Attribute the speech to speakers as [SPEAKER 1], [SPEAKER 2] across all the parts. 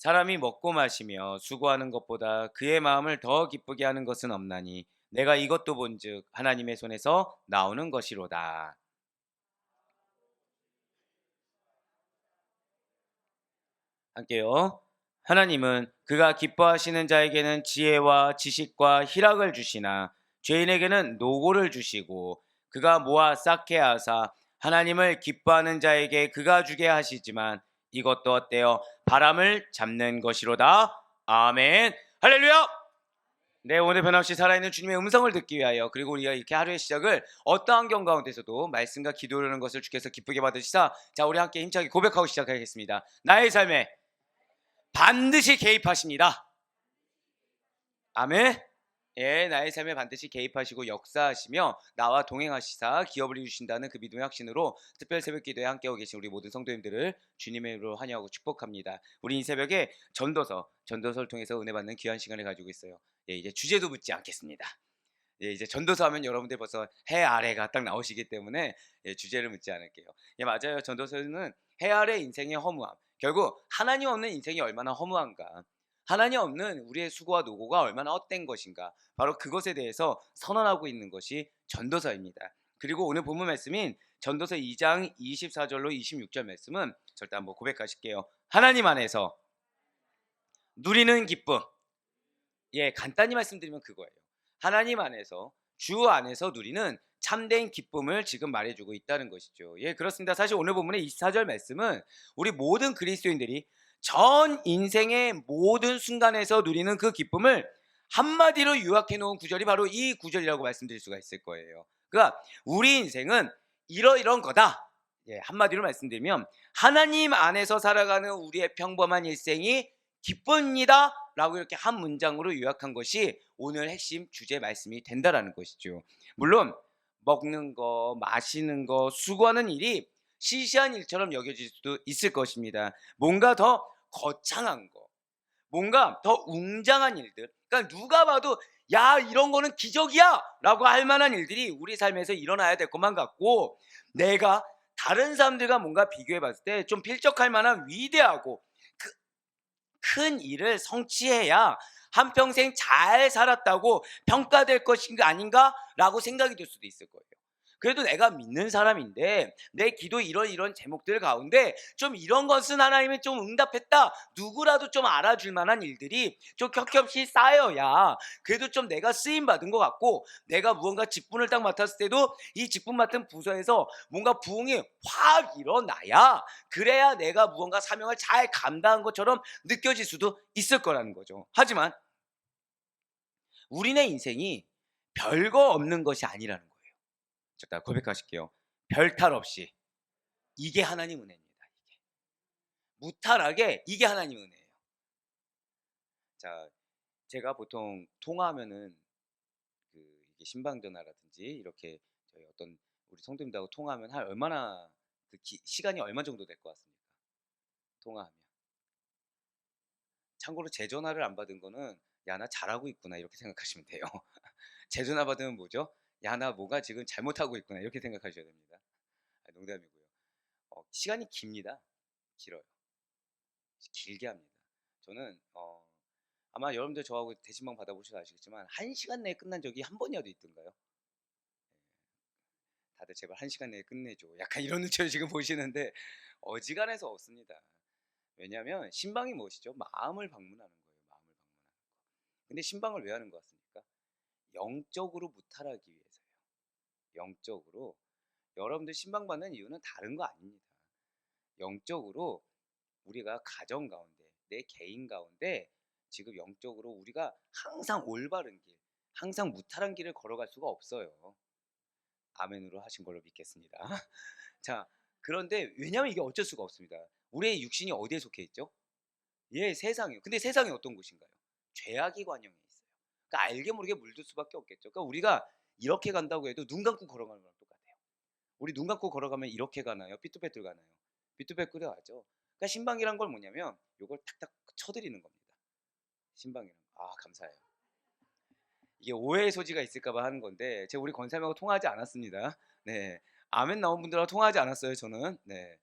[SPEAKER 1] 사람이 먹고 마시며 수고하는 것보다 그의 마음을 더 기쁘게 하는 것은 없나니 내가 이것도 본즉 하나님의 손에서 나오는 것이로다. 함께요. 하나님은 그가 기뻐하시는 자에게는 지혜와 지식과 희락을 주시나 죄인에게는 노고를 주시고 그가 모아 쌓게 하사 하나님을 기뻐하는 자에게 그가 주게 하시지만 이것도 어때요? 바람을 잡는 것이로다. 아멘. 할렐루야. 네, 오늘 변함없이 살아있는 주님의 음성을 듣기 위하여 그리고 우리가 이렇게 하루의 시작을 어떠한 환경 가운데서도 말씀과 기도하는 것을 주께서 기쁘게 받으시사 자 우리 함께 힘차게 고백하고 시작하겠습니다. 나의 삶에 반드시 개입하십니다. 아멘. 예, 나의 삶에 반드시 개입하시고 역사하시며 나와 동행하시사 기업을 이루신다는 그 믿음의 확신으로 특별 새벽 기도에 함께하고 계신 우리 모든 성도님들을 주님의 이름으로 환영하고 축복합니다. 우리 이 새벽에 전도서를 통해서 은혜 받는 귀한 시간을 가지고 있어요. 예, 이제 주제도 묻지 않겠습니다. 예, 이제 전도서 하면 여러분들 벌써 해 아래가 딱 나오시기 때문에 예, 주제를 묻지 않을게요. 예, 맞아요. 전도서는 해 아래 인생의 허무함. 결국 하나님 없는 인생이 얼마나 허무한가. 하나님 없는 우리의 수고와 노고가 얼마나 헛된 것인가. 바로 그것에 대해서 선언하고 있는 것이 전도서입니다. 그리고 오늘 본문 말씀인 전도서 2장 24절로 26절 말씀은 절대 한번 고백하실게요. 하나님 안에서 누리는 기쁨. 예, 간단히 말씀드리면 그거예요. 하나님 안에서 주 안에서 누리는 참된 기쁨을 지금 말해주고 있다는 것이죠. 예, 그렇습니다. 사실 오늘 본문의 24절 말씀은 우리 모든 그리스도인들이 전 인생의 모든 순간에서 누리는 그 기쁨을 한마디로 요약해 놓은 구절이 바로 이 구절이라고 말씀드릴 수가 있을 거예요. 그러니까 우리 인생은 이러이런 거다. 예, 한마디로 말씀드리면 하나님 안에서 살아가는 우리의 평범한 일생이 기쁩니다. 라고 이렇게 한 문장으로 요약한 것이 오늘 핵심 주제 말씀이 된다라는 것이죠. 물론 먹는 거, 마시는 거, 수고하는 일이 시시한 일처럼 여겨질 수도 있을 것입니다. 뭔가 더 거창한 거, 뭔가 더 웅장한 일들. 그러니까 누가 봐도 야 이런 거는 기적이야 라고 할 만한 일들이 우리 삶에서 일어나야 될 것만 같고 내가 다른 사람들과 뭔가 비교해 봤을 때 좀 필적할 만한 위대하고 큰 일을 성취해야 한평생 잘 살았다고 평가될 것인가 아닌가라고 생각이 들 수도 있을 거예요. 그래도 내가 믿는 사람인데 내 기도 이런 제목들 가운데 좀 이런 것은 하나님이 좀 응답했다. 누구라도 좀 알아줄 만한 일들이 좀 겹겹이 쌓여야 그래도 좀 내가 쓰임 받은 것 같고 내가 무언가 직분을 딱 맡았을 때도 이 직분 맡은 부서에서 뭔가 부흥이 확 일어나야 그래야 내가 무언가 사명을 잘 감당한 것처럼 느껴질 수도 있을 거라는 거죠. 하지만 우리네 인생이 별거 없는 것이 아니라는 거예요. 자, 고백하실게요. 별탈 없이 이게 하나님 은혜입니다. 이게 무탈하게 이게 하나님 은혜예요. 자, 제가 보통 통화하면은 그 이게 신방 전화라든지 이렇게 저희 어떤 우리 성도님들하고 통화하면 한 얼마나 시간이 얼마 정도 될 것 같습니까? 통화하면. 참고로 제 전화를 안 받은 거는 '야 나 잘하고 있구나.' 이렇게 생각하시면 돼요. 제 전화 받으면 뭐죠? '야 나 뭐가 지금 잘못하고 있구나.' 이렇게 생각하셔야 됩니다. 아 농담이고요. 시간이 깁니다. 길어요. 길게 합니다. 저는 아마 여러분들 저하고 대신방 받아보셔서 아시겠지만 1 시간 내에 끝난 적이 한 번이라도 있던가요? 다들 제발 1 시간 내에 끝내줘. 약간 이런 눈치로 지금 보시는데 어지간해서 없습니다. 왜냐하면 신방이 무엇이죠? 마음을 방문하는 거예요. 마음을 방문하는 거. 근데 신방을 왜 하는 것 같습니까? 영적으로 무탈하기 위해서요. 영적으로 여러분들 신방 받는 이유는 다른 거 아닙니다. 영적으로 우리가 가정 가운데 내 개인 가운데 지금 영적으로 우리가 항상 올바른 길, 항상 무탈한 길을 걸어갈 수가 없어요. 아멘으로 하신 걸로 믿겠습니다. 자, 그런데 왜냐하면 이게 어쩔 수가 없습니다. 우리의 육신이 어디에 속해 있죠? 예, 세상이요. 근데 세상이 어떤 곳인가요? 죄악이 관영해 있어요. 그러니까 알게 모르게 물들 수밖에 없겠죠. 그러니까 우리가 이렇게 간다고 해도 눈 감고 걸어가는 거랑 똑같아요. 우리 눈 감고 걸어가면 이렇게 가나요? 삐뚤빼뚤 가나요? 삐뚤빼뚤 가죠. 그러니까 신방이란 걸 뭐냐면 요걸 탁탁 쳐드리는 겁니다. 신방이란 거. 아, 감사해요. 이게 오해의 소지가 있을까 봐 하는 건데 제가 우리 권사님하고 통화하지 않았습니다. 네. 아멘 나온 분들하고 통화하지 않았어요, 저는. 네.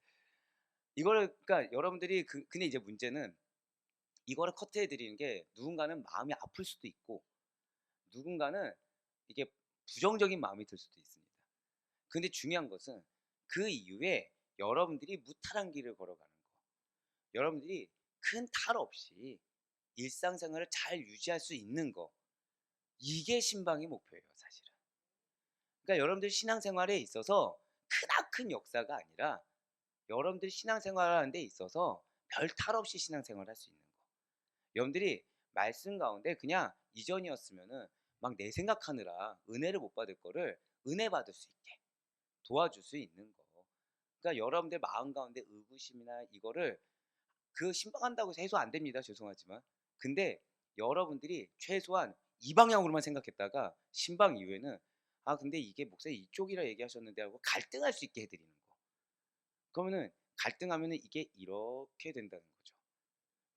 [SPEAKER 1] 이거를 그러니까 여러분들이 근데 이제 문제는 이거를 커트해 드리는 게 누군가는 마음이 아플 수도 있고 누군가는 이게 부정적인 마음이 들 수도 있습니다. 근데 중요한 것은 그 이후에 여러분들이 무탈한 길을 걸어가는 거. 여러분들이 큰 탈 없이 일상생활을 잘 유지할 수 있는 거. 이게 신방의 목표예요, 사실은. 그러니까 여러분들 신앙생활에 있어서 크나큰 역사가 아니라 여러분들이 신앙생활을 하는 데 있어서 별 탈 없이 신앙생활을 할 수 있는 거. 여러분들이 말씀 가운데 그냥 이전이었으면은 막 내 생각하느라 은혜를 못 받을 거를 은혜 받을 수 있게 도와줄 수 있는 거. 그러니까 여러분들 마음 가운데 의구심이나 이거를 그 신방한다고 해서 해소 안 됩니다. 죄송하지만. 근데 여러분들이 최소한 이 방향으로만 생각했다가 신방 이후에는 아 근데 이게 목사님 이쪽이라 얘기하셨는데 하고 갈등할 수 있게 해드리는 거. 그러면은 갈등하면은 이게 이렇게 된다는 거죠.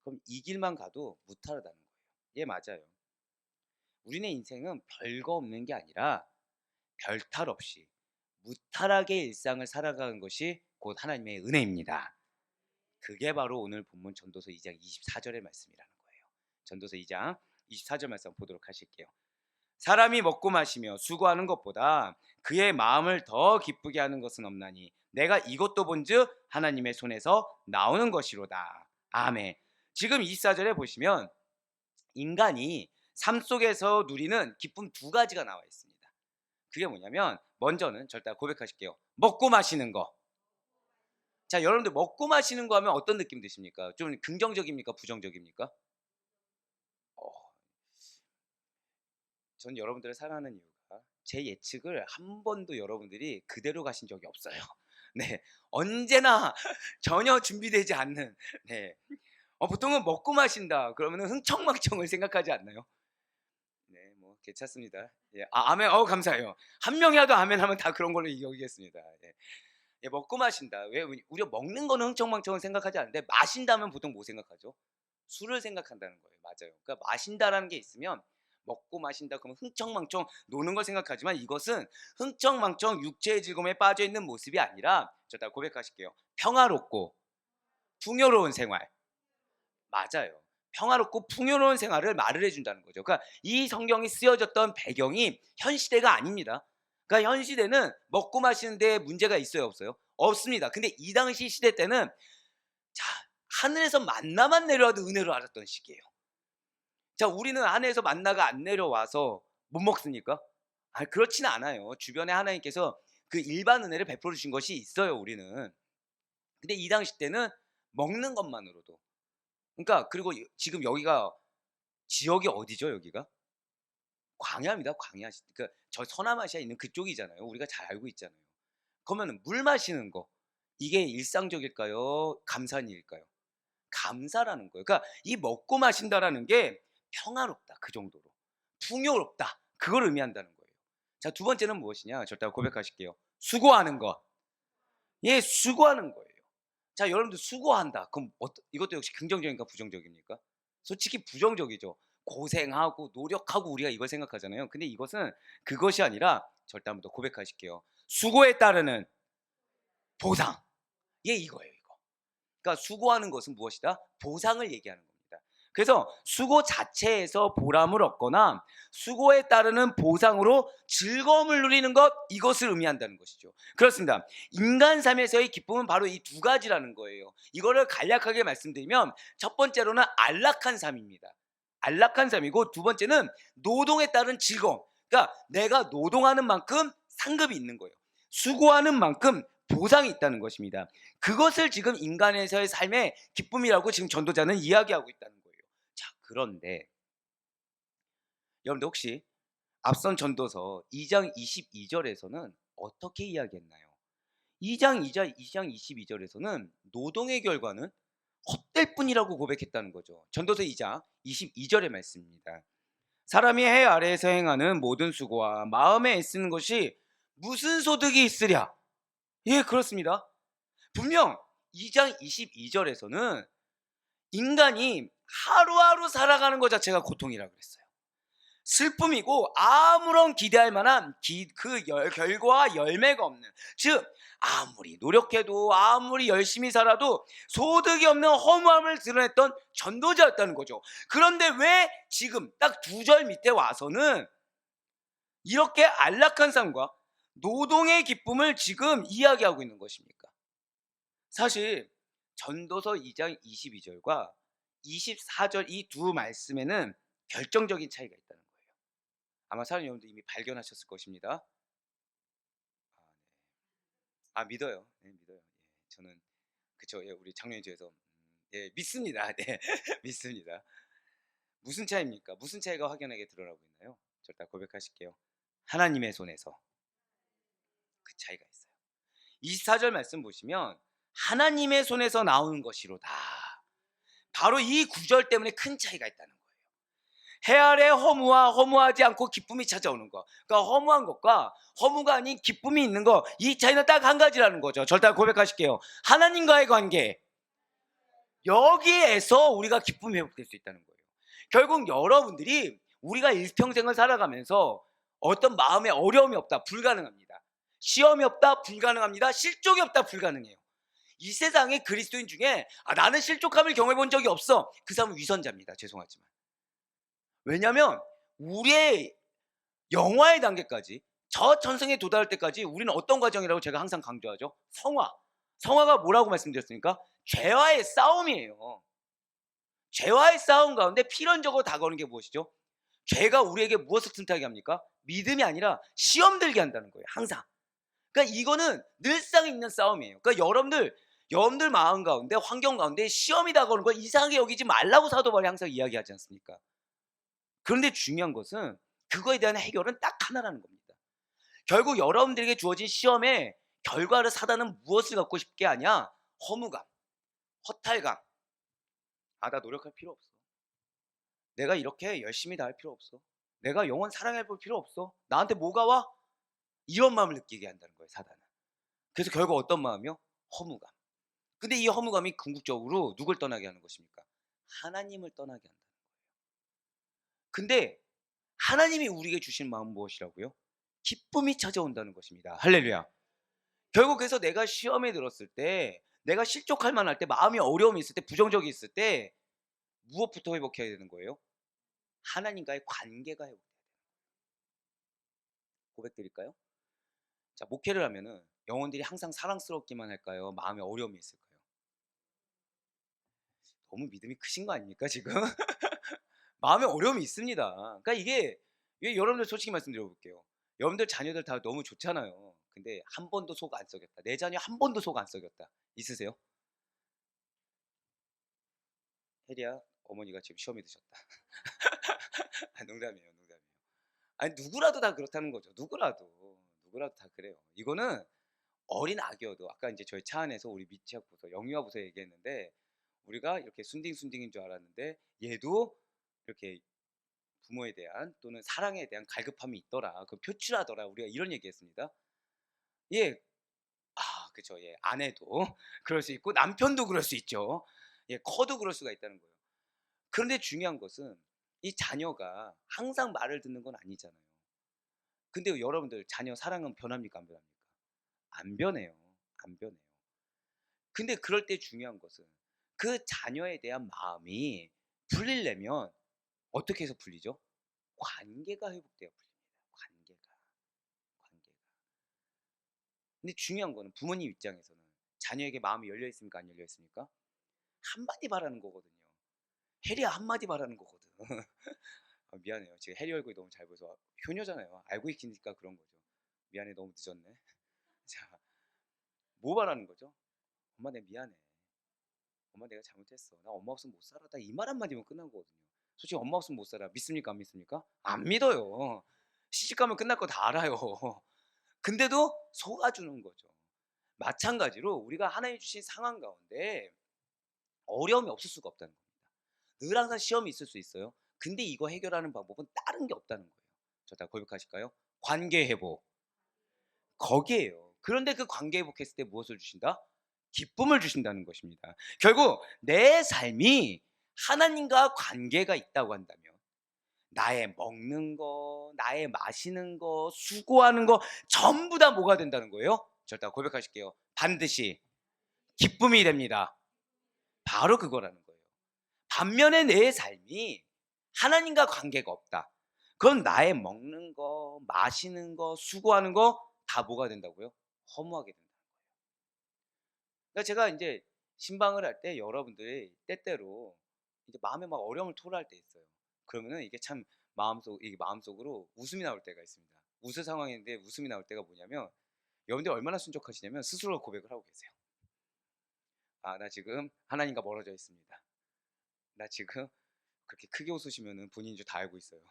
[SPEAKER 1] 그럼 이 길만 가도 무탈하다는 거예요. 예, 맞아요. 우리네 인생은 별거 없는 게 아니라 별탈 없이 무탈하게 일상을 살아가는 것이 곧 하나님의 은혜입니다. 그게 바로 오늘 본문 전도서 2장 24절의 말씀이라는 거예요. 전도서 2장 24절 말씀 보도록 하실게요. 사람이 먹고 마시며 수고하는 것보다 그의 마음을 더 기쁘게 하는 것은 없나니 내가 이것도 본즉 하나님의 손에서 나오는 것이로다. 아멘. 지금 24절에 보시면 인간이 삶 속에서 누리는 기쁨 두 가지가 나와 있습니다. 그게 뭐냐면 먼저는 절대 고백하실게요. 먹고 마시는 거. 자, 여러분들 먹고 마시는 거 하면 어떤 느낌 드십니까? 좀 긍정적입니까? 부정적입니까? 전 여러분들을 사랑하는 이유가 제 예측을 한 번도 여러분들이 그대로 가신 적이 없어요. 네, 언제나 전혀 준비되지 않는. 네, 보통은 먹고 마신다 그러면 흥청망청을 생각하지 않나요? 네, 뭐 괜찮습니다. 예, 아멘. 감사해요. 한 명이라도 아멘 하면 다 그런 걸로 여기겠습니다. 예. 예, 먹고 마신다. 왜 우리가 먹는 거는 흥청망청을 생각하지 않는데 마신다면 보통 뭐 생각하죠? 술을 생각한다는 거예요. 맞아요. 그러니까 마신다라는 게 있으면 먹고 마신다 그러면 흥청망청 노는 걸 생각하지만 이것은 흥청망청 육체의 즐거움에 빠져 있는 모습이 아니라 저다 고백하실게요. 평화롭고 풍요로운 생활. 맞아요. 평화롭고 풍요로운 생활을 말을 해준다는 거죠. 그러니까 이 성경이 쓰여졌던 배경이 현 시대가 아닙니다. 그러니까 현 시대는 먹고 마시는 데 문제가 있어요, 없어요? 없습니다. 근데 이 당시 시대 때는 자, 하늘에서 만나만 내려와도 은혜로 알았던 시기예요. 자, 우리는 하늘에서 만나가 안 내려와서 못 먹습니까? 그렇지는 않아요. 주변에 하나님께서 그 일반 은혜를 베풀어 주신 것이 있어요, 우리는. 근데 이 당시 때는 먹는 것만으로도. 그러니까 그리고 지금 여기가 지역이 어디죠, 여기가? 광야입니다, 광야. 그러니까 저 서남아시아에 있는 그쪽이잖아요. 우리가 잘 알고 있잖아요. 그러면 물 마시는 거 이게 일상적일까요? 감사한 일일까요? 감사라는 거예요. 그러니까 이 먹고 마신다라는 게 평화롭다, 그 정도로 풍요롭다, 그걸 의미한다는 거예요. 자, 두 번째는 무엇이냐? 절대 고백하실게요. 수고하는 거. 예, 수고하는 거예요. 자, 여러분들 수고한다. 그럼 이것도 역시 긍정적인가 부정적입니까? 솔직히 부정적이죠. 고생하고 노력하고 우리가 이걸 생각하잖아요. 근데 이것은 그것이 아니라 절대 한번 더 고백하실게요. 수고에 따르는 보상. 예, 이거예요, 이거. 그러니까 수고하는 것은 무엇이다? 보상을 얘기하는 겁니다. 그래서 수고 자체에서 보람을 얻거나 수고에 따르는 보상으로 즐거움을 누리는 것, 이것을 의미한다는 것이죠. 그렇습니다. 인간 삶에서의 기쁨은 바로 이 두 가지라는 거예요. 이거를 간략하게 말씀드리면 첫 번째로는 안락한 삶입니다. 안락한 삶이고 두 번째는 노동에 따른 즐거움. 그러니까 내가 노동하는 만큼 상급이 있는 거예요. 수고하는 만큼 보상이 있다는 것입니다. 그것을 지금 인간에서의 삶의 기쁨이라고 지금 전도자는 이야기하고 있다는 거예요. 자, 그런데 여러분들 혹시 앞선 전도서 2장 22절에서는 어떻게 이야기했나요? 2장 22절에서는 노동의 결과는 헛될 뿐이라고 고백했다는 거죠. 전도서 2장 22절의 말씀입니다. 사람이 해 아래에서 행하는 모든 수고와 마음에 애쓰는 것이 무슨 소득이 있으랴? 예, 그렇습니다. 분명 2장 22절에서는 인간이 하루하루 살아가는 것 자체가 고통이라고 그랬어요. 슬픔이고 아무런 기대할 만한 결과와 열매가 없는, 즉 아무리 노력해도 아무리 열심히 살아도 소득이 없는 허무함을 드러냈던 전도자였다는 거죠. 그런데 왜 지금 딱 2절 밑에 와서는 이렇게 안락한 삶과 노동의 기쁨을 지금 이야기하고 있는 것입니까? 사실 전도서 2장 22절과 24절 이 두 말씀에는 결정적인 차이가 있다는 거예요. 아마 사랑하는 여러분들 이미 발견하셨을 것입니다. 믿어요. 네, 믿어요. 예, 저는 그쵸. 예, 우리 장로님께서 예, 믿습니다. 네, 믿습니다. 무슨 차이입니까? 무슨 차이가 확연하게 드러나고 있나요? 저 일단 고백하실게요. 하나님의 손에서 그 차이가 있어요. 24절 말씀 보시면 하나님의 손에서 나오는 것이로다. 바로 이 구절 때문에 큰 차이가 있다는 거예요. 해 아래 허무와 허무하지 않고 기쁨이 찾아오는 거. 그러니까 허무한 것과 허무가 아닌 기쁨이 있는 거, 이 차이는 딱 한 가지라는 거죠. 절대 고백하실게요. 하나님과의 관계, 여기에서 우리가 기쁨이 회복될 수 있다는 거예요. 결국 여러분들이 우리가 일평생을 살아가면서 어떤 마음에 어려움이 없다, 불가능합니다. 시험이 없다, 불가능합니다. 실족이 없다, 불가능해요. 이 세상에 그리스도인 중에 나는 실족함을 경험해 본 적이 없어, 그 사람은 위선자입니다. 죄송하지만. 왜냐하면 우리의 영화의 단계까지, 저 천성에 도달할 때까지 우리는 어떤 과정이라고 제가 항상 강조하죠? 성화가 뭐라고 말씀드렸습니까? 죄와의 싸움이에요. 죄와의 싸움 가운데 필연적으로 다가오는 게 무엇이죠? 죄가 우리에게 무엇을 틈타게 합니까? 믿음이 아니라 시험 들게 한다는 거예요. 항상. 그러니까 이거는 늘상 있는 싸움이에요. 그러니까 여러분들 마음 가운데, 환경 가운데 시험이 다가오는 걸 이상하게 여기지 말라고 사도 바울이 항상 이야기하지 않습니까? 그런데 중요한 것은 그거에 대한 해결은 딱 하나라는 겁니다. 결국 여러분들에게 주어진 시험의 결과를 사단은 무엇을 갖고 싶게 하냐? 허무감, 허탈감. 나 노력할 필요 없어. 내가 이렇게 열심히 다 할 필요 없어. 내가 영원 사랑해 볼 필요 없어. 나한테 뭐가 와? 이런 마음을 느끼게 한다는 거예요, 사단은. 그래서 결국 어떤 마음이요? 허무감. 근데 이 허무감이 궁극적으로 누굴 떠나게 하는 것입니까? 하나님을 떠나게 한다는 거예요. 근데 하나님이 우리에게 주신 마음은 무엇이라고요? 기쁨이 찾아온다는 것입니다. 할렐루야. 결국 그래서 내가 시험에 들었을 때, 내가 실족할 만할 때, 마음이 어려움이 있을 때, 부정적이 있을 때 무엇부터 회복해야 되는 거예요? 하나님과의 관계가 회복돼야 돼요. 고백 드릴까요? 자, 목회를 하면은 영혼들이 항상 사랑스럽기만 할까요? 마음에 어려움이 있을까요? 너무 믿음이 크신 거 아닙니까 지금? 마음에 어려움이 있습니다. 그러니까 이게 여러분들 솔직히 말씀드려볼게요. 여러분들 자녀들 다 너무 좋잖아요. 근데 한 번도 속 안 썩였다. 내 자녀 한 번도 속 안 썩였다. 있으세요? 혜리야, 어머니가 지금 시험에 드셨다. 농담이에요, 농담이에요. 아니 누구라도 다 그렇다는 거죠. 누구라도 다 그래요. 이거는 어린 아기여도, 아까 이제 저희 차 안에서 우리 미치학 부서, 영유아 부서 얘기했는데, 우리가 이렇게 순딩순딩인 줄 알았는데 얘도 이렇게 부모에 대한 또는 사랑에 대한 갈급함이 있더라. 그 표출하더라. 우리가 이런 얘기했습니다. 예, 그쵸. 예, 아내도 그럴 수 있고 남편도 그럴 수 있죠. 예, 커도 그럴 수가 있다는 거예요. 그런데 중요한 것은 이 자녀가 항상 말을 듣는 건 아니잖아요. 근데 여러분들 자녀 사랑은 변합니까, 안 변합니까? 안 변해요. 안 변해요. 근데 그럴 때 중요한 것은 그 자녀에 대한 마음이 풀리려면 어떻게 해서 풀리죠? 관계가 회복돼야 풀립니다. 관계가. 근데 중요한 거는 부모님 입장에서는 자녀에게 마음이 열려 있습니까, 안 열려 있습니까? 한마디 바라는 거거든요. 해리야 한마디 바라는 거거든. 미안해요. 지금 해리 얼굴이 너무 잘 보여서, 효녀잖아요. 알고 있으니까 그런 거죠. 미안해, 너무 늦었네. 자, 뭐 바라는 거죠? 엄마 내 미안해. 엄마 내가 잘못했어. 나 엄마 없으면 못 살아. 나 이 말 한마디면 끝난 거거든요. 솔직히 엄마 없으면 못 살아. 믿습니까, 안 믿습니까? 안 믿어요. 시집가면 끝날 거 다 알아요. 근데도 속아주는 거죠. 마찬가지로 우리가 하나님 주신 상황 가운데 어려움이 없을 수가 없다는 겁니다. 늘 항상 시험이 있을 수 있어요. 근데 이거 해결하는 방법은 다른 게 없다는 거예요. 저 다 고백하실까요? 관계 회복. 거기에요. 그런데 그 관계 회복했을 때 무엇을 주신다? 기쁨을 주신다는 것입니다. 결국 내 삶이 하나님과 관계가 있다고 한다면, 나의 먹는 거, 나의 마시는 거, 수고하는 거 전부 다 뭐가 된다는 거예요? 절대 고백하실게요. 반드시 기쁨이 됩니다. 바로 그거라는 거예요. 반면에 내 삶이 하나님과 관계가 없다. 그럼 나의 먹는 거, 마시는 거, 수고하는 거 다 뭐가 된다고요? 허무하게 된다. 그러니까 제가 이제 신방을 할 때 여러분들이 때때로 이제 마음에 막 어려움을 토로할 때 있어요. 그러면은 이게 참 이게 마음속으로 웃음이 나올 때가 있습니다. 웃을 상황인데 웃음이 나올 때가 뭐냐면 여러분들이 얼마나 순종하시냐면 스스로 고백을 하고 계세요. 아, 나 지금 하나님과 멀어져 있습니다. 나 지금 그렇게 크게 웃으시면은 본인인 줄 다 알고 있어요.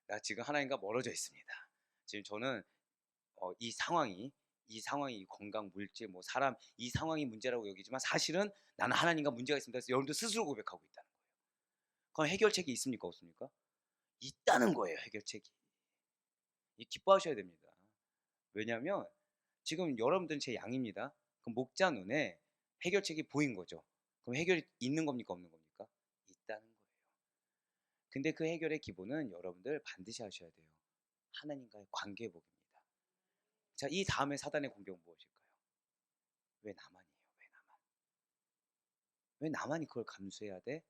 [SPEAKER 1] 나 지금 하나님과 멀어져 있습니다. 지금 저는 이 상황이 건강, 물질, 뭐 사람 이 상황이 문제라고 여기지만 사실은 나는 하나님과 문제가 있습니다. 그래서 여러분들 스스로 고백하고 있다는 거예요. 그럼 해결책이 있습니까, 없습니까? 있다는 거예요, 해결책이. 기뻐하셔야 됩니다. 왜냐하면 지금 여러분들은 제 양입니다. 그럼 목자 눈에 해결책이 보인 거죠. 그럼 해결이 있는 겁니까, 없는 겁니까? 있다는 거예요. 근데 그 해결의 기본은 여러분들 반드시 하셔야 돼요. 하나님과의 관계 회복입니다. 자, 이 다음에 사단의 공격은 무엇일까요? 왜 나만이에요? 왜 나만이 그걸 감수해야 돼?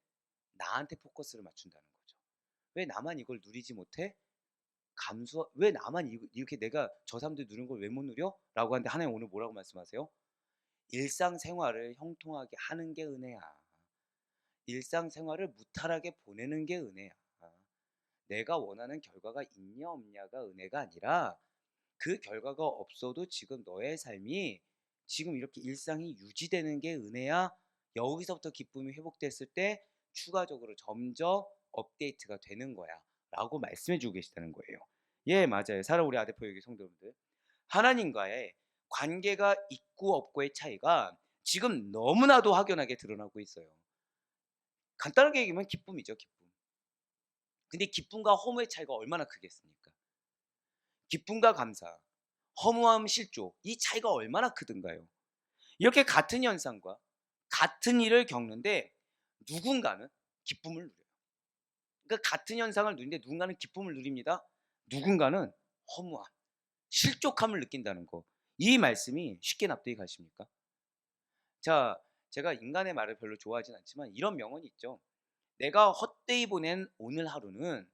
[SPEAKER 1] 나한테 포커스를 맞춘다는 거죠. 왜 나만 이걸 누리지 못해? 왜 나만 이렇게 내가 저 사람들 누린 걸 왜 못 누려? 라고 하는데 하나님 오늘 뭐라고 말씀하세요? 일상생활을 형통하게 하는 게 은혜야. 일상생활을 무탈하게 보내는 게 은혜야. 내가 원하는 결과가 있냐 없냐가 은혜가 아니라 그 결과가 없어도 지금 너의 삶이 지금 이렇게 일상이 유지되는 게 은혜야. 여기서부터 기쁨이 회복됐을 때 추가적으로 점점 업데이트가 되는 거야 라고 말씀해 주고 계시다는 거예요. 예, 맞아요. 사랑 우리 아대표 여기 성도분들, 하나님과의 관계가 있고 없고의 차이가 지금 너무나도 확연하게 드러나고 있어요. 간단하게 얘기하면 기쁨이죠, 기쁨. 근데 기쁨과 허무의 차이가 얼마나 크겠습니까? 기쁨과 감사, 허무함, 실조, 이 차이가 얼마나 크든가요? 이렇게 같은 현상과 같은 일을 겪는데 누군가는 기쁨을 누려요. 그러니까 같은 현상을 누리는데 누군가는 기쁨을 누립니다. 누군가는 허무함, 실족함을 느낀다는 거. 이 말씀이 쉽게 납득이 가십니까? 자, 제가 인간의 말을 별로 좋아하진 않지만 이런 명언이 있죠. 내가 헛되이 보낸 오늘 하루는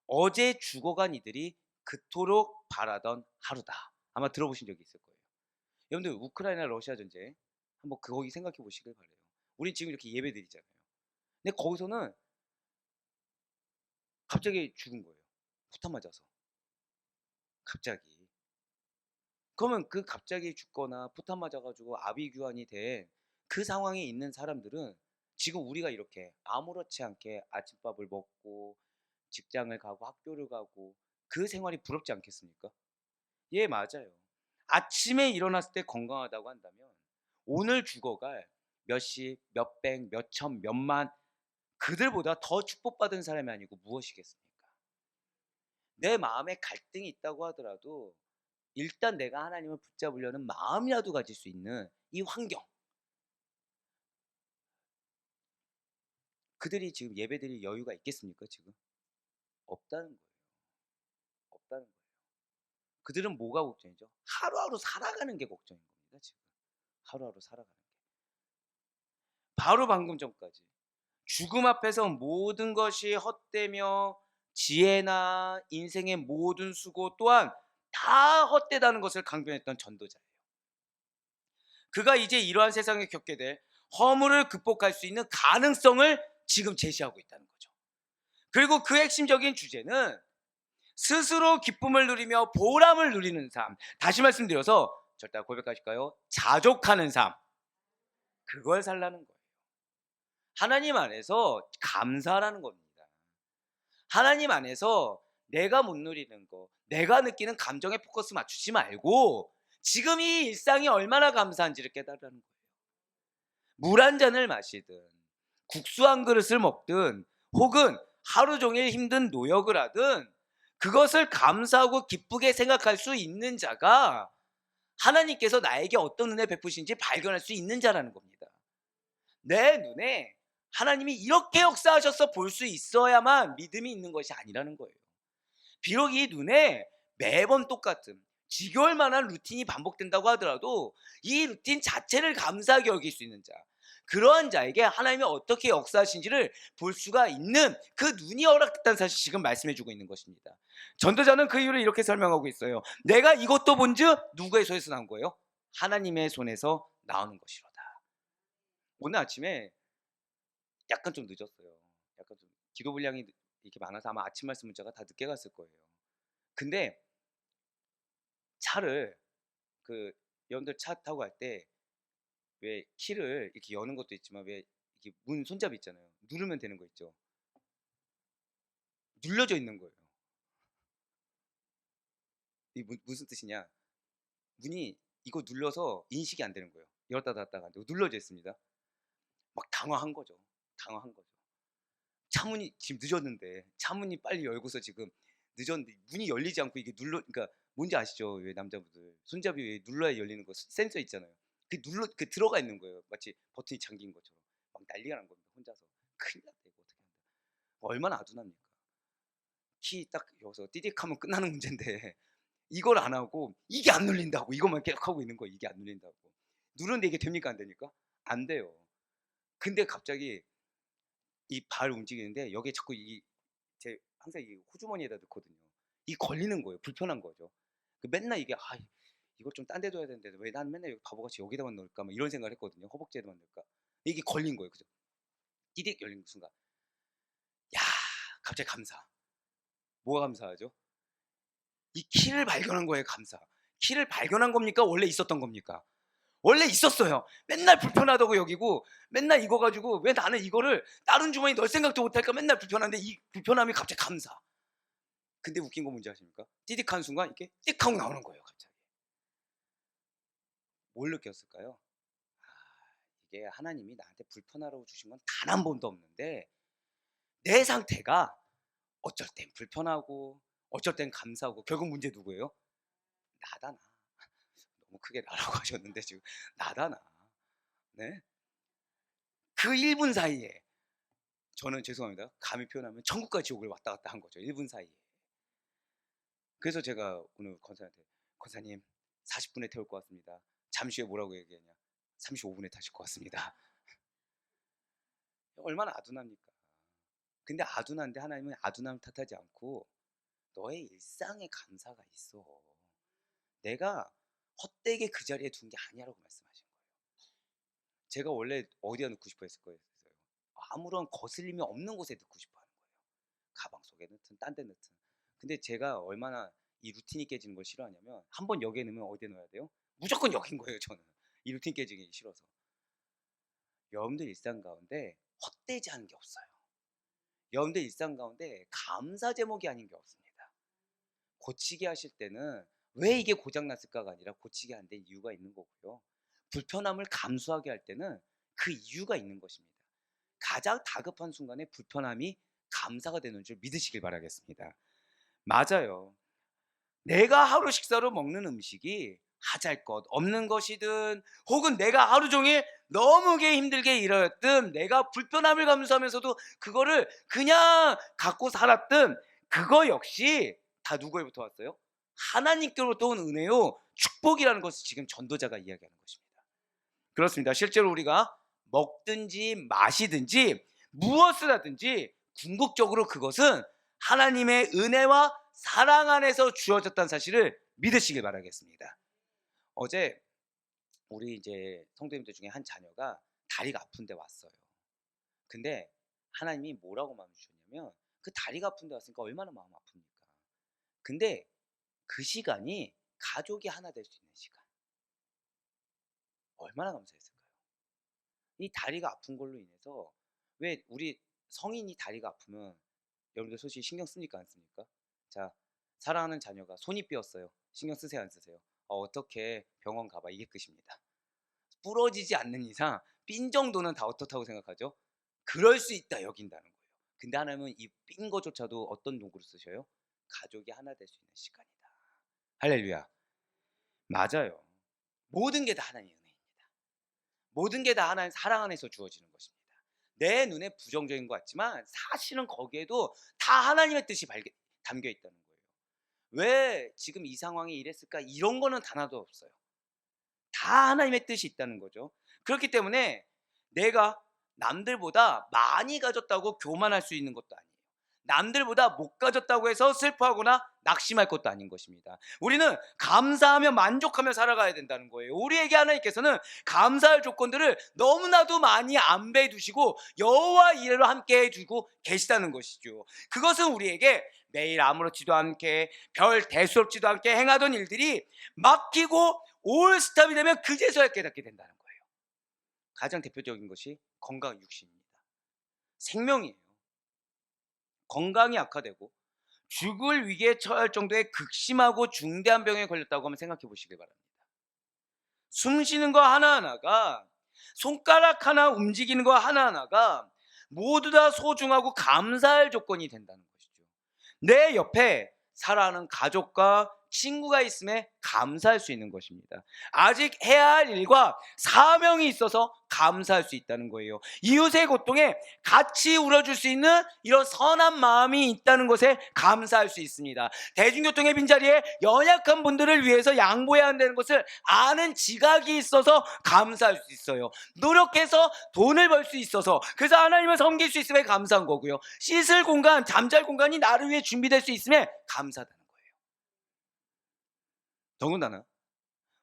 [SPEAKER 1] 어제 죽어간 이들이 그토록 바라던 하루다. 아마 들어보신 적이 있을 거예요. 여러분들 우크라이나 러시아 전쟁 한번 거기 생각해 보시길 바래요. 우린 지금 이렇게 예배 드리잖아요. 근데 거기서는 갑자기 죽은 거예요. 포탄 맞아서. 갑자기. 그러면 그 갑자기 죽거나 포탄 맞아가지고 아비규환이 된 그 상황에 있는 사람들은 지금 우리가 이렇게 아무렇지 않게 아침밥을 먹고 직장을 가고 학교를 가고 그 생활이 부럽지 않겠습니까? 예, 맞아요. 아침에 일어났을 때 건강하다고 한다면 오늘 죽어갈 몇십, 몇백, 몇천, 몇만 그들보다 더 축복받은 사람이 아니고 무엇이겠습니까? 내 마음에 갈등이 있다고 하더라도 일단 내가 하나님을 붙잡으려는 마음이라도 가질 수 있는 이 환경, 그들이 지금 예배드릴 여유가 있겠습니까? 지금 없다는 거예요. 없다는 거예요. 그들은 뭐가 걱정이죠? 하루하루 살아가는 게 걱정인 겁니다. 지금 하루하루 살아가는 게. 바로 방금 전까지 죽음 앞에서 모든 것이 헛되며 지혜나 인생의 모든 수고 또한 다 헛되다는 것을 강변했던 전도자예요. 그가 이제 이러한 세상에 겪게 될 허물을 극복할 수 있는 가능성을 지금 제시하고 있다는 거죠. 그리고 그 핵심적인 주제는 스스로 기쁨을 누리며 보람을 누리는 삶. 다시 말씀드려서 절대 고백하실까요? 자족하는 삶. 그걸 살라는 거예요. 하나님 안에서 감사라는 겁니다. 하나님 안에서 내가 못 누리는 거, 내가 느끼는 감정에 포커스 맞추지 말고 지금 이 일상이 얼마나 감사한지를 깨달으라는 거예요. 물 한 잔을 마시든 국수 한 그릇을 먹든 혹은 하루 종일 힘든 노역을 하든 그것을 감사하고 기쁘게 생각할 수 있는 자가 하나님께서 나에게 어떤 은혜 베푸신지 발견할 수 있는 자라는 겁니다. 내 눈에 하나님이 이렇게 역사하셔서 볼 수 있어야만 믿음이 있는 것이 아니라는 거예요. 비록 이 눈에 매번 똑같은 지겨울 만한 루틴이 반복된다고 하더라도 이 루틴 자체를 감사하게 여길 수 있는 자, 그러한 자에게 하나님이 어떻게 역사하신지를 볼 수가 있는 그 눈이 허락됐다는 사실 지금 말씀해주고 있는 것입니다. 전도자는 그 이유를 이렇게 설명하고 있어요. 내가 이것도 본즉 누구의 손에서 나온 거예요? 하나님의 손에서 나오는 것이로다. 오늘 아침에 약간 좀 늦었어요. 약간 좀 기도 분량이 이렇게 많아서 아마 아침 말씀 문자가 다 늦게 갔을 거예요. 근데 차를 그 여러분들 차 타고 갈 때 왜 키를 이렇게 여는 것도 있지만 왜 이렇게 문 손잡이 있잖아요. 누르면 되는 거 있죠. 눌려져 있는 거예요. 이 무슨 뜻이냐? 문이 이거 눌러서 인식이 안 되는 거예요. 열었다 닫았다가 안 되고 눌러져 있습니다. 막 당황한 거죠. 당황한 거죠. 차문이 지금 늦었는데 차문이 빨리 열고서 지금 늦었는데 문이 열리지 않고 이게 그러니까 뭔지 아시죠? 왜 남자분들 손잡이 왜 눌러야 열리는 거 센서 있잖아요. 그 들어가 있는 거예요. 마치 버튼이 잠긴 것처럼 막 난리가 난 겁니다. 혼자서 큰일 났다 이거 어떻게 한다. 얼마나 아둔합니까? 키 딱 여기서 띠딕하면 끝나는 문제인데 이걸 안 하고 이게 안 눌린다고 이것만 계속 하고 있는 거예요. 이게 안 눌린다고. 누르는데 이게 됩니까 안 됩니까? 안 돼요. 근데 갑자기 이 발 움직이는데 여기에 자꾸 제 항상 이 호주머니에다 넣거든요. 이 걸리는 거예요. 불편한 거죠. 맨날 이게 이걸 좀 딴 데 둬야 되는데 왜 나는 맨날 여기 바보같이 여기다만 넣을까? 막 이런 생각을 했거든요. 허벅지에다만 넣을까? 이게 걸린 거예요. 그죠? 띠딕 열린 순간. 야, 갑자기 감사. 뭐가 감사하죠? 이 키를 발견한 거예요. 감사. 키를 발견한 겁니까? 원래 있었던 겁니까? 원래 있었어요. 맨날 불편하다고 여기고 맨날 이거 가지고 왜 나는 이거를 다른 주머니 넣을 생각도 못할까 맨날 불편한데 이 불편함이 갑자기 감사. 근데 웃긴 거 뭔지 아십니까? 띠딕한 순간 이렇게 띡 하고 나오는 거예요. 갑자기. 뭘 느꼈을까요? 이게 하나님이 나한테 불편하라고 주신 건 단 한 번도 없는데 내 상태가 어쩔 땐 불편하고 어쩔 땐 감사하고 결국 문제 누구예요? 나다 나. 너무 크게 나라고 하셨는데 지금 나다 나. 네? 그 1분 사이에 저는 죄송합니다. 감히 표현하면 천국과 지옥을 왔다 갔다 한 거죠. 1분 사이에. 그래서 제가 오늘 권사한테 권사님 40분에 태울 것 같습니다. 잠시 후에 뭐라고 얘기했냐? 35분에 타실 것 같습니다. 얼마나 아둔합니까? 근데 아둔한데 하나님은 아둔함을 탓하지 않고 너의 일상에 감사가 있어. 내가 헛되게 그 자리에 둔 게 아니라고 말씀하신 거예요. 제가 원래 어디다 넣고 싶어 했을 거예요. 아무런 거슬림이 없는 곳에 넣고 싶어 하는 거예요. 가방 속에 넣든 딴 데 넣든. 근데 제가 얼마나 이 루틴이 깨지는 걸 싫어하냐면 한 번 여기에 넣으면 어디에 넣어야 돼요? 무조건 여긴 거예요. 저는 이 루틴 깨지기 싫어서. 여러분들 일상 가운데 헛되지 않은 게 없어요. 여러분들 일상 가운데 감사 제목이 아닌 게 없습니다. 고치게 하실 때는 왜 이게 고장났을까가 아니라 고치게 안 된 이유가 있는 거고요. 불편함을 감수하게 할 때는 그 이유가 있는 것입니다. 가장 다급한 순간에 불편함이 감사가 되는 줄 믿으시길 바라겠습니다. 맞아요. 내가 하루 식사로 먹는 음식이 하잘 것 없는 것이든 혹은 내가 하루 종일 너무게 힘들게 일하였든 내가 불편함을 감수하면서도 그거를 그냥 갖고 살았든 그거 역시 다 누구에부터 왔어요? 하나님께로부터 온 은혜요 축복이라는 것을 지금 전도자가 이야기하는 것입니다. 그렇습니다. 실제로 우리가 먹든지 마시든지 무엇을 하든지 궁극적으로 그것은 하나님의 은혜와 사랑 안에서 주어졌다는 사실을 믿으시길 바라겠습니다. 어제 우리 이제 성도님들 중에 한 자녀가 다리가 아픈데 왔어요. 근데 하나님이 뭐라고 마음 주셨냐면 그 다리가 아픈데 왔으니까 얼마나 마음 아픕니까? 근데 그 시간이 가족이 하나 될 수 있는 시간. 얼마나 감사했을까요? 이 다리가 아픈 걸로 인해서 왜 우리 성인이 다리가 아프면 여러분들 솔직히 신경 씁니까 안 씁니까? 자, 사랑하는 자녀가 손이 삐었어요. 신경 쓰세요 안 쓰세요? 어떻게 병원 가봐 이게 끝입니다. 부러지지 않는 이상 삔 정도는 다 어떻다고 생각하죠? 그럴 수 있다 여긴다는 거예요. 근데 하나님은 이 삔 거조차도 어떤 도구로 쓰셔요? 가족이 하나 될 수 있는 시간이다. 할렐루야. 맞아요. 모든 게 다 하나님의 은혜입니다. 모든 게 다 하나님 사랑 안에서 주어지는 것입니다. 내 눈에 부정적인 것 같지만 사실은 거기에도 다 하나님의 뜻이 담겨 있다는 거예요. 왜 지금 이 상황이 이랬을까? 이런 거는 하나도 없어요. 다 하나님의 뜻이 있다는 거죠. 그렇기 때문에 내가 남들보다 많이 가졌다고 교만할 수 있는 것도 아니에요. 남들보다 못 가졌다고 해서 슬퍼하거나 낙심할 것도 아닌 것입니다. 우리는 감사하며 만족하며 살아가야 된다는 거예요. 우리에게 하나님께서는 감사할 조건들을 너무나도 많이 안배해 두시고 여호와 이레로 함께 해주고 계시다는 것이죠. 그것은 우리에게 매일 아무렇지도 않게 별 대수롭지도 않게 행하던 일들이 막히고 올스탑이 되면 그제서야 깨닫게 된다는 거예요. 가장 대표적인 것이 건강 육신입니다. 생명이에요. 건강이 악화되고 죽을 위기에 처할 정도의 극심하고 중대한 병에 걸렸다고 한번 생각해 보시길 바랍니다. 숨 쉬는 거 하나하나가, 손가락 하나 움직이는 거 하나하나가 모두 다 소중하고 감사할 조건이 된다는 것이죠. 내 옆에 사랑하는 가족과 친구가 있음에 감사할 수 있는 것입니다. 아직 해야 할 일과 사명이 있어서 감사할 수 있다는 거예요. 이웃의 고통에 같이 울어줄 수 있는 이런 선한 마음이 있다는 것에 감사할 수 있습니다. 대중교통의 빈자리에 연약한 분들을 위해서 양보해야 한다는 것을 아는 지각이 있어서 감사할 수 있어요. 노력해서 돈을 벌 수 있어서, 그래서 하나님을 섬길 수 있음에 감사한 거고요. 씻을 공간, 잠잘 공간이 나를 위해 준비될 수 있음에 감사하다는 거예요. 더군다나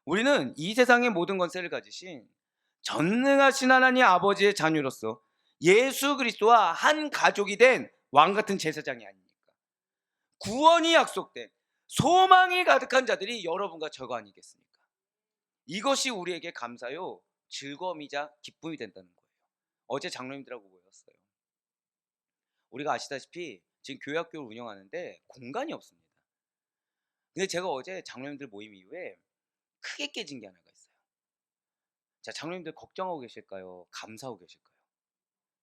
[SPEAKER 1] 우리는 이 세상의 모든 권세를 가지신 전능하신 하나님 아버지의 자녀로서 예수 그리스도와 한 가족이 된 왕같은 제사장이 아닙니까? 구원이 약속된 소망이 가득한 자들이 여러분과 저가 아니겠습니까? 이것이 우리에게 감사요 즐거움이자 기쁨이 된다는 거예요. 어제 장로님들하고 모였어요. 우리가 아시다시피 지금 교회학교를 운영하는데 공간이 없습니다. 근데 제가 어제 장로님들 모임 이후에 크게 깨진 게 하나가 있어요. 자, 장로님들 걱정하고 계실까요? 감사하고 계실까요?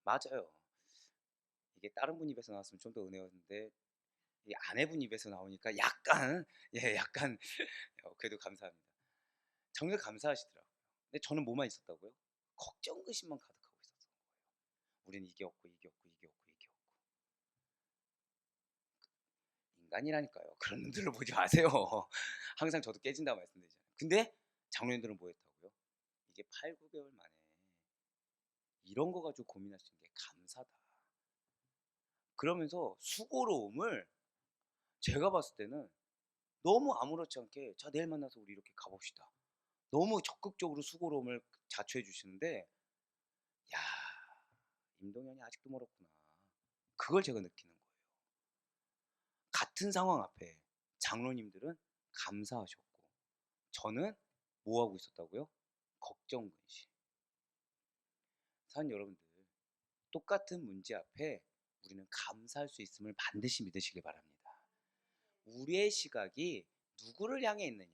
[SPEAKER 1] 맞아요. 이게 다른 분 입에서 나왔으면 좀 더 은혜였는데 이 아내분 입에서 나오니까 약간 약간 그래도 감사합니다. 정말 감사하시더라고요. 근데 저는 뭐만 있었다고요? 걱정 의심만 가득하고 있었어요. 우리는 이게 없고 이게 없고 이게 없고 이게 없고. 인간이라니까요. 그런 눈들을 보지 마세요. 항상 저도 깨진다고 말씀드리잖아요. 근데 장로님들은 뭐 했다고요? 이게 8, 9개월 만에 이런 거 가지고 고민하시는 게 감사다. 그러면서 수고로움을 제가 봤을 때는 너무 아무렇지 않게 자 내일 만나서 우리 이렇게 가봅시다. 너무 적극적으로 수고로움을 자초해 주시는데 야 임동현이 아직도 멀었구나. 그걸 제가 느끼는 거예요. 같은 상황 앞에 장로님들은 감사하셨고 저는 뭐 하고 있었다고요? 걱정 근심. 사는 여러분들 똑같은 문제 앞에 우리는 감사할 수 있음을 반드시 믿으시기 바랍니다. 우리의 시각이 누구를 향해 있느냐,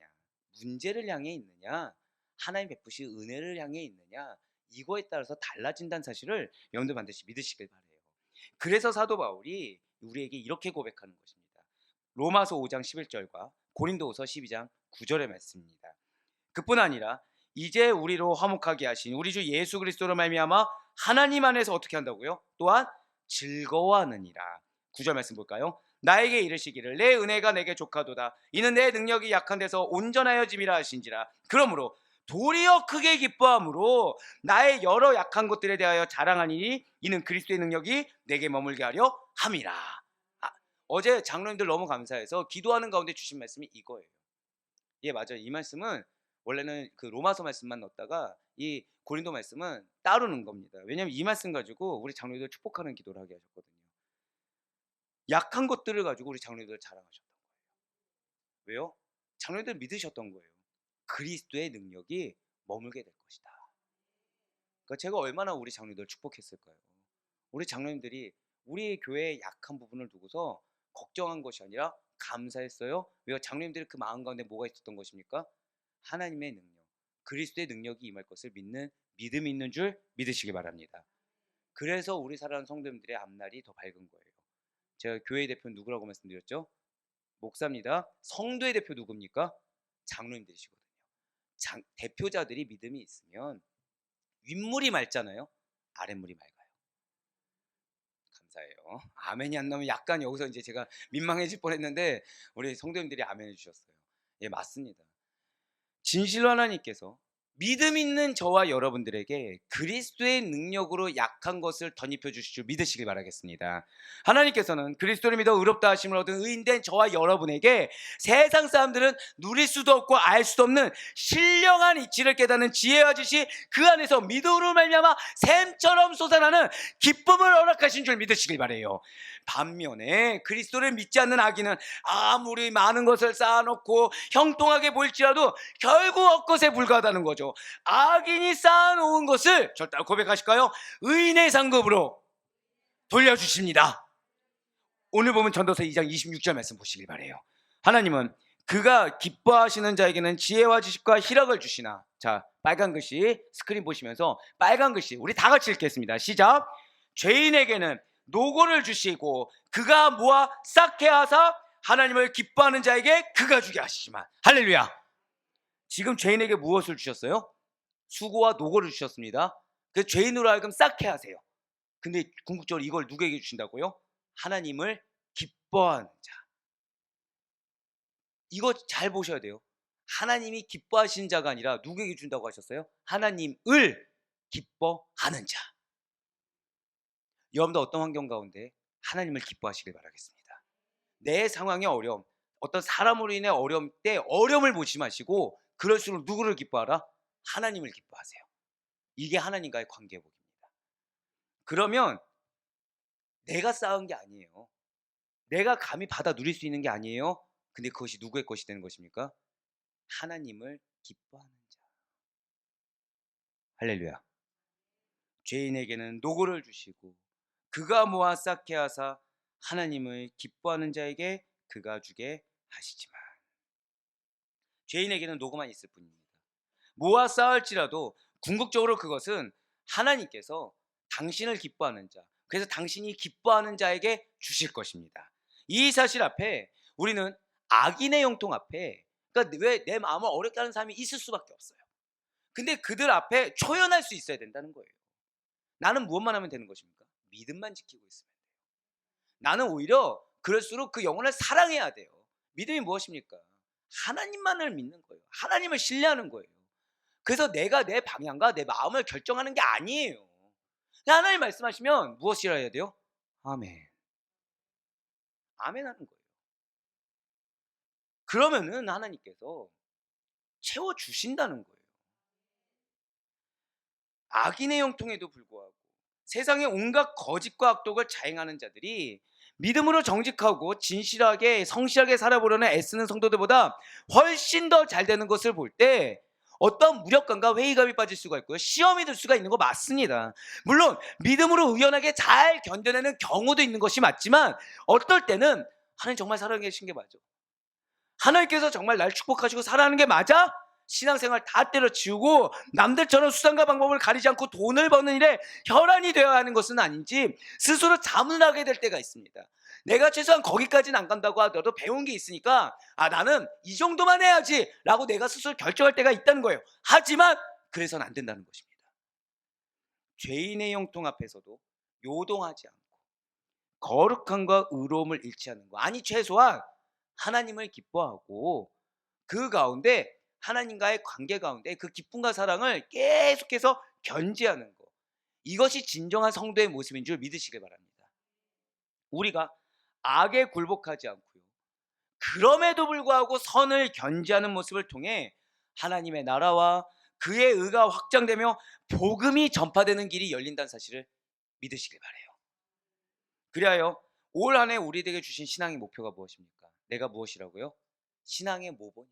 [SPEAKER 1] 문제를 향해 있느냐, 하나님 베푸신 은혜를 향해 있느냐, 이거에 따라서 달라진다는 사실을 여러분들 반드시 믿으시길 바래요. 그래서 사도 바울이 우리에게 이렇게 고백하는 것입니다. 로마서 5장 11절과 고린도후서 12장 9절의 말씀입니다. 그뿐 아니라 이제 우리로 화목하게 하신 우리 주 예수 그리스도로 말미암아 하나님 안에서 어떻게 한다고요? 또한 즐거워하느니라. 9절 말씀 볼까요? 나에게 이르시기를 내 은혜가 내게 족하도다. 이는 내 능력이 약한 데서 온전하여짐이라 하신지라. 그러므로 도리어 크게 기뻐함으로 나의 여러 약한 것들에 대하여 자랑하니 이는 그리스도의 능력이 내게 머물게 하려 함이라. 어제 장로님들 너무 감사해서 기도하는 가운데 주신 말씀이 이거예요. 예, 맞아요. 이 말씀은 원래는 그 로마서 말씀만 넣었다가 이 고린도 말씀은 따로 넣은 겁니다. 왜냐하면 이 말씀 가지고 우리 장로님들 축복하는 기도를 하게 하셨거든요. 약한 것들을 가지고 우리 장로님들 자랑하셨던 거예요. 왜요? 장로님들 믿으셨던 거예요. 그리스도의 능력이 머물게 될 것이다. 그러니까 제가 얼마나 우리 장로님들 축복했을까요? 우리 장로님들이 우리 교회의 약한 부분을 두고서 걱정한 것이 아니라 감사했어요. 왜요? 장로님들의 그 마음 가운데 뭐가 있었던 것입니까? 하나님의 능력, 그리스도의 능력이 임할 것을 믿는 믿음이 있는 줄 믿으시기 바랍니다. 그래서 우리 사랑하는 성도님들의 앞날이 더 밝은 거예요. 제가 교회 대표는 누구라고 말씀드렸죠? 목사입니다. 성도의 대표 누굽니까? 장로님들이시거든요. 대표자들이 믿음이 있으면 윗물이 맑잖아요. 아랫물이 맑아요. 감사해요. 아멘이 안 나오면 약간 여기서 이제 제가 민망해질 뻔했는데 우리 성도님들이 아멘해 주셨어요. 예, 맞습니다. 진실로 하나님께서 믿음 있는 저와 여러분들에게 그리스도의 능력으로 약한 것을 덧입혀 주실 줄 믿으시길 바라겠습니다. 하나님께서는 그리스도를 믿어 의롭다 하심을 얻은 의인된 저와 여러분에게 세상 사람들은 누릴 수도 없고 알 수도 없는 신령한 이치를 깨닫는 지혜와 지식, 그 안에서 믿음으로 말미암아 샘처럼 솟아나는 기쁨을 허락하신 줄 믿으시길 바라요. 반면에 그리스도를 믿지 않는 악인은 아무리 많은 것을 쌓아놓고 형통하게 보일지라도 결국 헛것에 불과하다는 거죠. 악인이 쌓아놓은 것을 절대 고백하실까요? 의인의 상급으로 돌려주십니다. 오늘 보면 전도서 2장 26절 말씀 보시길 바래요. 하나님은 그가 기뻐하시는 자에게는 지혜와 지식과 희락을 주시나. 자, 빨간 글씨 스크린 보시면서 빨간 글씨 우리 다 같이 읽겠습니다. 시작. 죄인에게는 노고를 주시고 그가 모아 쌓게 하사 하나님을 기뻐하는 자에게 그가 주게 하시지만. 할렐루야. 지금 죄인에게 무엇을 주셨어요? 수고와 노고를 주셨습니다. 그 죄인으로 하여금 쌓게 하세요. 근데 궁극적으로 이걸 누구에게 주신다고요? 하나님을 기뻐하는 자. 이거 잘 보셔야 돼요. 하나님이 기뻐하시는 자가 아니라 누구에게 준다고 하셨어요? 하나님을 기뻐하는 자. 여러분도 어떤 환경 가운데 하나님을 기뻐하시길 바라겠습니다. 내 상황의 어려움, 어떤 사람으로 인해 어려움 때 어려움을 보지 마시고 그럴수록 누구를 기뻐하라? 하나님을 기뻐하세요. 이게 하나님과의 관계복입니다. 그러면 내가 쌓은 게 아니에요. 내가 감히 받아 누릴 수 있는 게 아니에요. 근데 그것이 누구의 것이 되는 것입니까? 하나님을 기뻐하는 자. 할렐루야. 죄인에게는 노고를 주시고 그가 모아 쌓게 하사 하나님을 기뻐하는 자에게 그가 주게 하시지만. 죄인에게는 노고만 있을 뿐입니다. 모아 쌓을지라도 궁극적으로 그것은 하나님께서 당신을 기뻐하는 자, 그래서 당신이 기뻐하는 자에게 주실 것입니다. 이 사실 앞에 우리는 악인의 형통 앞에, 그러니까 왜 내 마음을 어렵게 하는 사람이 있을 수밖에 없어요. 근데 그들 앞에 초연할 수 있어야 된다는 거예요. 나는 무엇만 하면 되는 것입니까? 믿음만 지키고 있으면 돼요. 나는 오히려 그럴수록 그 영혼을 사랑해야 돼요. 믿음이 무엇입니까? 하나님만을 믿는 거예요. 하나님을 신뢰하는 거예요. 그래서 내가 내 방향과 내 마음을 결정하는 게 아니에요. 하나님 말씀하시면 무엇이라 해야 돼요? 아멘. 아멘 하는 거예요. 그러면은 하나님께서 채워주신다는 거예요. 악인의 형통에도 불구하고 세상의 온갖 거짓과 악독을 자행하는 자들이 믿음으로 정직하고 진실하게 성실하게 살아보려는 애쓰는 성도들보다 훨씬 더 잘 되는 것을 볼 때 어떤 무력감과 회의감이 빠질 수가 있고요. 시험이 들 수가 있는 거 맞습니다. 물론 믿음으로 의연하게 잘 견뎌내는 경우도 있는 것이 맞지만 어떨 때는 하나님 정말 살아계신 게 맞아. 하나님께서 정말 날 축복하시고 살아가는 게 맞아? 신앙생활 다 때려치우고 남들처럼 수단과 방법을 가리지 않고 돈을 버는 일에 혈안이 되어야 하는 것은 아닌지 스스로 자문하게 될 때가 있습니다. 내가 최소한 거기까지는 안 간다고 하더라도 배운 게 있으니까 나는 이 정도만 해야지 라고 내가 스스로 결정할 때가 있다는 거예요. 하지만 그래서는 안 된다는 것입니다. 죄인의 형통 앞에서도 요동하지 않고 거룩함과 의로움을 잃지 않는 거. 아니 최소한 하나님을 기뻐하고 그 가운데 하나님과의 관계 가운데 그 기쁨과 사랑을 계속해서 견지하는 것. 이것이 진정한 성도의 모습인 줄 믿으시길 바랍니다. 우리가 악에 굴복하지 않고요. 그럼에도 불구하고 선을 견지하는 모습을 통해 하나님의 나라와 그의 의가 확장되며 복음이 전파되는 길이 열린다는 사실을 믿으시길 바라요. 그리하여 올 한 해 우리에게 주신 신앙의 목표가 무엇입니까? 내가 무엇이라고요? 신앙의 모본이에요.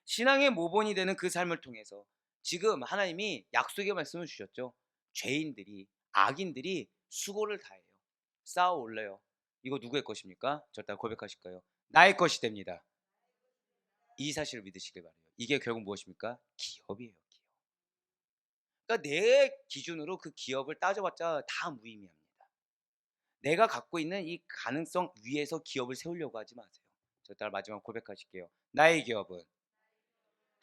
[SPEAKER 1] 신앙의 모본이 되는 그 삶을 통해서 지금 하나님이 약속의 말씀을 주셨죠. 죄인들이, 악인들이 수고를 다해요. 쌓아 올려요. 이거 누구의 것입니까? 절대 고백하실까요? 나의 것이 됩니다. 이 사실을 믿으시길 바라요. 이게 결국 무엇입니까? 기업이에요. 기업. 그러니까 내 기준으로 그 기업을 따져봤자 다 무의미합니다. 내가 갖고 있는 이 가능성 위에서 기업을 세우려고 하지 마세요. 저 따라 마지막 고백하실게요. 나의 기업은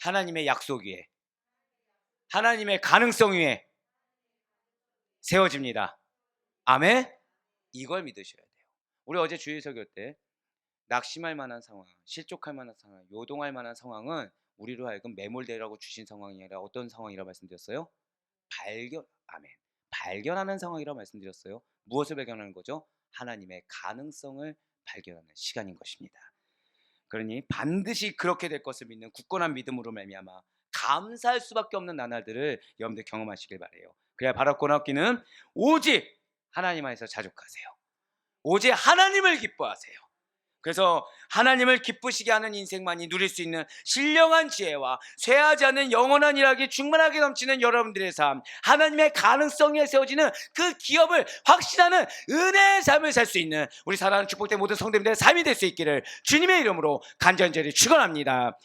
[SPEAKER 1] 하나님의 약속 위에, 하나님의 가능성 위에 세워집니다. 아멘. 이걸 믿으셔야 돼요. 우리 어제 주일 설교 때 낙심할 만한 상황, 실족할 만한 상황, 요동할 만한 상황은 우리로 하여금 매몰되라고 주신 상황이 아니라 어떤 상황이라고 말씀드렸어요? 아멘. 발견하는 상황이라고 말씀드렸어요. 무엇을 발견하는 거죠? 하나님의 가능성을 발견하는 시간인 것입니다. 그러니 반드시 그렇게 될 것을 믿는 굳건한 믿음으로 말미암아 감사할 수밖에 없는 나날들을 여러분들 경험하시길 바래요. 그래야 바랄 얻기는 오직 하나님 안에서 자족하세요. 오직 하나님을 기뻐하세요. 그래서 하나님을 기쁘시게 하는 인생만이 누릴 수 있는 신령한 지혜와 쇠하지 않는 영원한 일하기 충만하게 넘치는 여러분들의 삶, 하나님의 가능성에 세워지는 그 기업을 확신하는 은혜의 삶을 살 수 있는 우리 사랑하는 축복된 모든 성도님들의 삶이 될 수 있기를 주님의 이름으로 간절히 축원합니다.